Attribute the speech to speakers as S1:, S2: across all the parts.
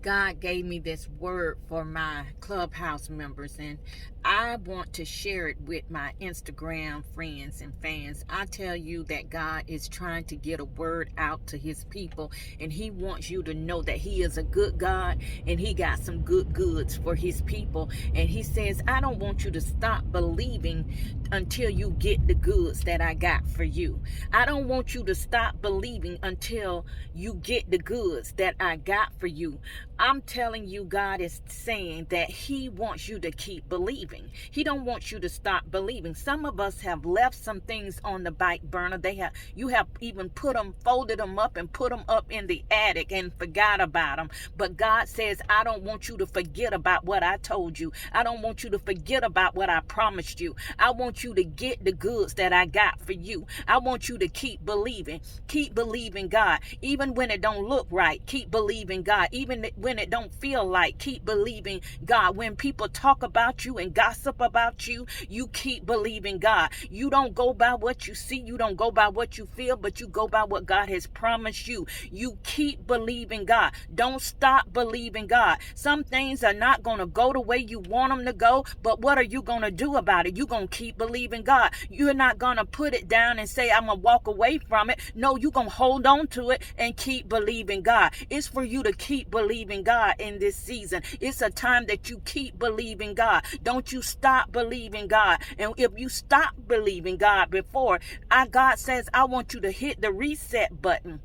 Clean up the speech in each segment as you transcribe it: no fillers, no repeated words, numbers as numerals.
S1: God gave me this word for my clubhouse members, and I want to share it with my Instagram friends and fans. I tell you that God is trying to get a word out to his people, and he wants you to know that he is a good God and he got some good goods for his people. And he says, I don't want you to stop believing until you get the goods that I got for you. I don't want you to stop believing until you get the goods that I got for you. I'm telling you, God is saying that he wants you to keep believing. He don't want you to stop believing. Some of us have left some things on the back burner. You have even folded them up and put them up in the attic and forgot about them. But God says, I don't want you to forget about what I told you. I don't want you to forget about what I promised you. I want you to get the goods that I got for you. I want you to keep believing. Keep believing God. Even when it don't look right, keep believing God. Even when it don't feel like, keep believing God. When people talk about you and gossip about you, you keep believing God. You don't go by what you see, you don't go by what you feel, but you go by what God has promised you. You keep believing God. Don't stop believing God. Some things are not going to go the way you want them to go, but what are you going to do about it? You're going to keep believing God. You're not going to put it down and say, I'm going to walk away from it. No, you're going to hold on to it and keep believing God. It's for you to keep believing God in this season. It's a time that you keep believing God. Don't you stop believing God. And if you stop believing God before, God says, I want you to hit the reset button.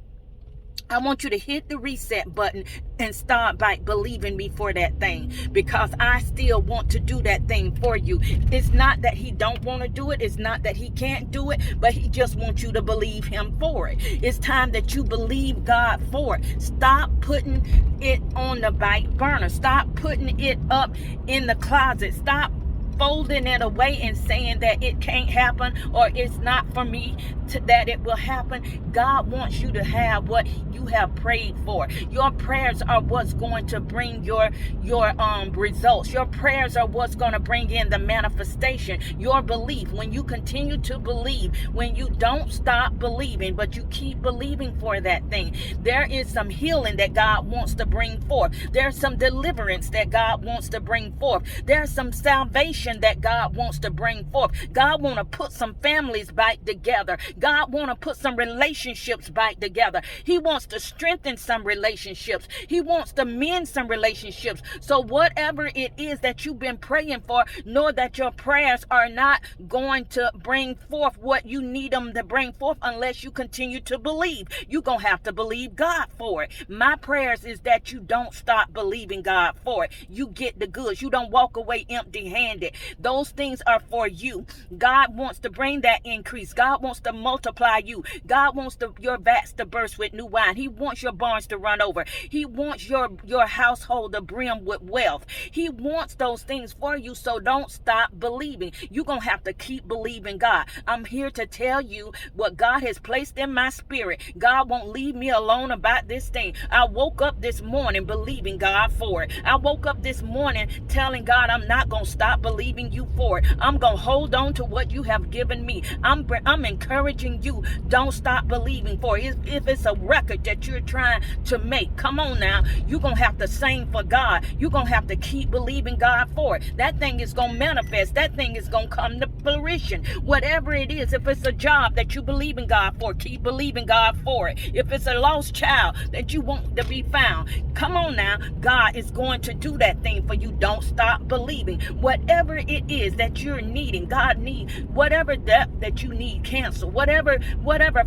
S1: I want you to hit the reset button and start by believing me for that thing, because I still want to do that thing for you. It's not that he don't want to do it. It's not that he can't do it, but he just wants you to believe him for it. It's time that you believe God for it. Stop putting it on the back burner. Stop putting it up in the closet. Stop folding it away and saying that it can't happen or it's not for me that it will happen. God wants you to have what you have prayed for. Your prayers are what's going to bring your results. Your prayers are what's going to bring in the manifestation. Your belief, when you continue to believe, when you don't stop believing, but you keep believing for that thing, there is some healing that God wants to bring forth. There's some deliverance that God wants to bring forth. There's some salvation that God wants to bring forth. God want to put some families back together. God want to put some relationships back together. He wants to strengthen some relationships. He wants to mend some relationships. So whatever it is that you've been praying for, know that your prayers are not going to bring forth what you need them to bring forth unless you continue to believe. You're going to have to believe God for it. My prayers is that you don't stop believing God for it. You get the goods. You don't walk away empty-handed. Those things are for you. God wants to bring that increase. God wants to multiply you. God wants your vats to burst with new wine. He wants your barns to run over. He wants your household to brim with wealth. He wants those things for you, so don't stop believing. You're going to have to keep believing God. I'm here to tell you what God has placed in my spirit. God won't leave me alone about this thing. I woke up this morning believing God for it. I woke up this morning telling God, I'm not going to stop believing you for it. I'm going to hold on to what you have given me. I'm encouraging you, don't stop believing for it. If it's a record that you're trying to make, come on now, you're going to have to sing for God. You're going to have to keep believing God for it. That thing is going to manifest. That thing is going to come to fruition. Whatever it is, if it's a job that you believe in God for, keep believing God for it. If it's a lost child that you want to be found, come on now, God is going to do that thing for you. Don't stop believing. Whatever it is that you're needing, God needs whatever that you need, cancel. Whatever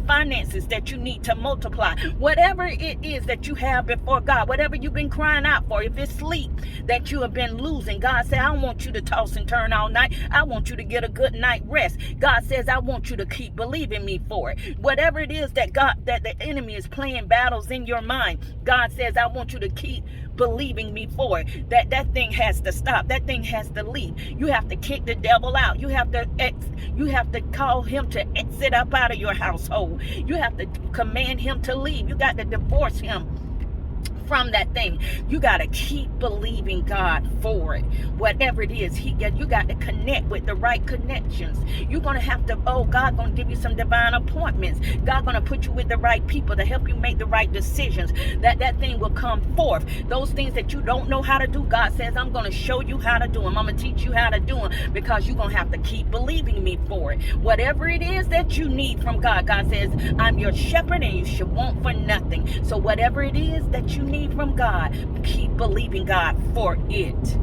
S1: finances that you need to multiply, whatever it is that you have before God, whatever you've been crying out for, if it's sleep that you have been losing, God said, I don't want you to toss and turn all night. I want you to get a good night rest. God says, I want you to keep believing me for it. Whatever it is that the enemy is playing battles in your mind, God says, I want you to keep believing me for it. That thing has to stop. That thing has to leave. You have to kick the devil out. You have to call him to exit up out of your household. You have to command him to leave. You got to divorce him from that thing. You got to keep believing God for it. Whatever it is, you got to connect with the right connections. You're going to have to, God going to give you some divine appointments. God going to put you with the right people to help you make the right decisions. That thing will come forth. Those things that you don't know how to do, God says, I'm going to show you how to do them. I'm going to teach you how to do them, because you're going to have to keep believing me for it. Whatever it is that you need from God, God says, I'm your shepherd and you should want for nothing. So whatever it is that you need from God, keep believing God for it.